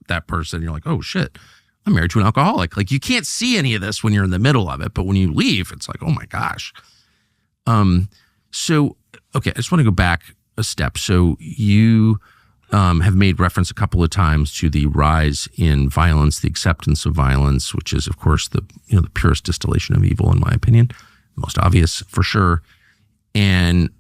that person. You're like, oh shit, I'm married to an alcoholic. Like, you can't see any of this when you're in the middle of it, but when you leave, it's like, oh my gosh. So, okay, I just want to go back a step. So you have made reference a couple of times to the rise in violence, the acceptance of violence, which is, of course, the purest distillation of evil, in my opinion, the most obvious for sure. And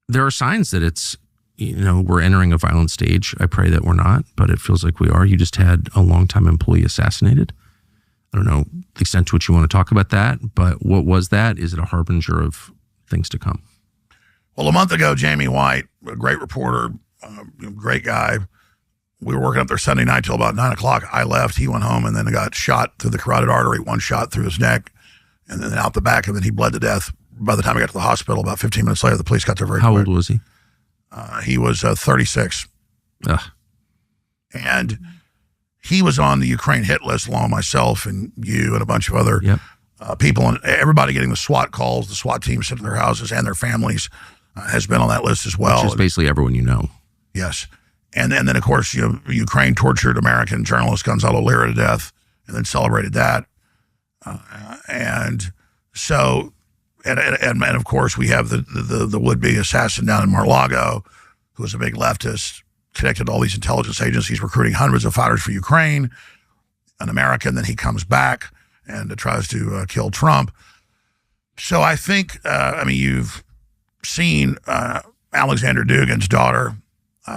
there are signs that it's, we're entering a violent stage. I pray that we're not, but it feels like we are. You just had a longtime employee assassinated. I don't know the extent to which you want to talk about that, but what was that? Is it a harbinger of things to come? Well, a month ago, Jamie White, a great reporter, great guy. We were working up there Sunday night till about 9 o'clock. I left. He went home and then got shot through the carotid artery, one shot through his neck, and then out the back, and then he bled to death. By the time he got to the hospital, about 15 minutes later, the police got there very quick. How old was he? He was 36. Ugh. And he was on the Ukraine hit list along with myself and you and a bunch of other people, and everybody getting the SWAT calls, the SWAT teams sent to their houses, and their families has been on that list as well. Which is basically everyone you know. Yes. And then of course, Ukraine tortured American journalist Gonzalo Lira to death and then celebrated that. And so, and of course, we have the would-be assassin down in Mar-a-Lago, who is a big leftist, connected to all these intelligence agencies, recruiting hundreds of fighters for Ukraine, an American. Then he comes back and tries to kill Trump. So I think, you've seen Alexander Dugin's daughter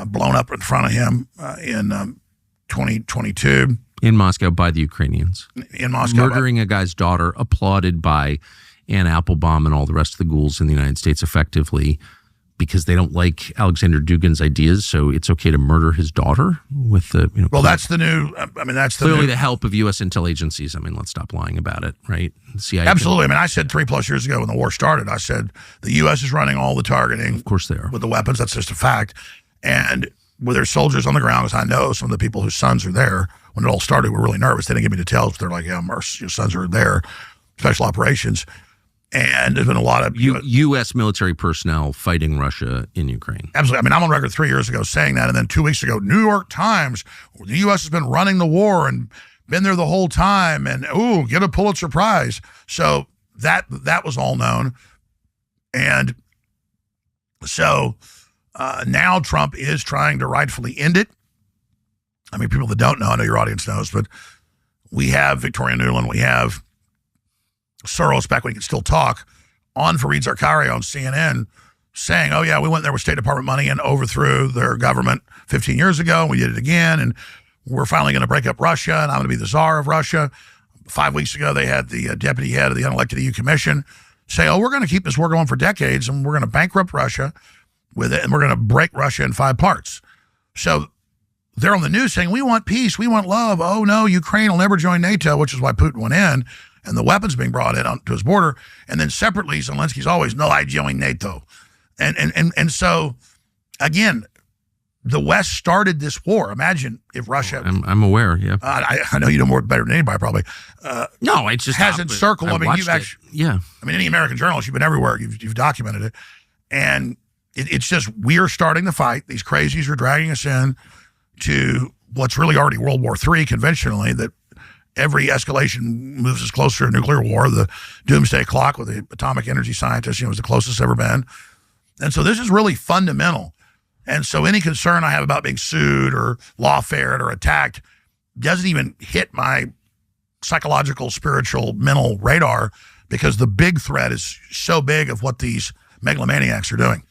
blown up in front of him in 2022. In Moscow by the Ukrainians. In Moscow. Murdering a guy's daughter, applauded by Anne Applebaum and all the rest of the ghouls in the United States effectively, because they don't like Alexander Dugin's ideas, so it's okay to murder his daughter with the, Well, that's the new, that's clearly the help of U.S. intel agencies. Let's stop lying about it, right? The CIA. Absolutely. I said 3+ years ago when the war started, I said the U.S. is running all the targeting. Of course they are. With the weapons. That's just a fact. And with their soldiers on the ground, because I know some of the people whose sons are there, when it all started, were really nervous. They didn't give me details, but they're like, yeah, your sons are there, special operations. And there's been a lot of U.S. military personnel fighting Russia in Ukraine. Absolutely. I'm on record 3 years ago saying that. And then 2 weeks ago, New York Times, the U.S. has been running the war and been there the whole time. And, get a Pulitzer Prize. So that was all known. And so now Trump is trying to rightfully end it. People that don't know, I know your audience knows, but we have Victoria Nuland, we have Soros, back when he could still talk, on Fareed Zakaria on CNN saying, oh yeah, we went there with State Department money and overthrew their government 15 years ago. And we did it again. And we're finally going to break up Russia. And I'm going to be the czar of Russia. 5 weeks ago, they had the deputy head of the unelected EU Commission say, oh, we're going to keep this war going for decades. And we're going to bankrupt Russia with it. And we're going to break Russia in 5 parts. So they're on the news saying, we want peace. We want love. Oh no, Ukraine will never join NATO, which is why Putin went in. And the weapons being brought in to his border. And then separately, Zelensky's always, no, I join NATO. And so, again, the West started this war. Imagine if Russia... I'm aware, yeah. I know you know more better than anybody, probably. No, it's just... Has encircled. You've actually... Yeah. Any American journalist, you've been everywhere. You've documented it. And it's just, we're starting the fight. These crazies are dragging us in to what's really already World War III conventionally, that every escalation moves us closer to nuclear war. The doomsday clock with the atomic energy scientists, was the closest it's ever been. And so this is really fundamental. And so any concern I have about being sued or lawfared or attacked doesn't even hit my psychological, spiritual, mental radar, because the big threat is so big of what these megalomaniacs are doing.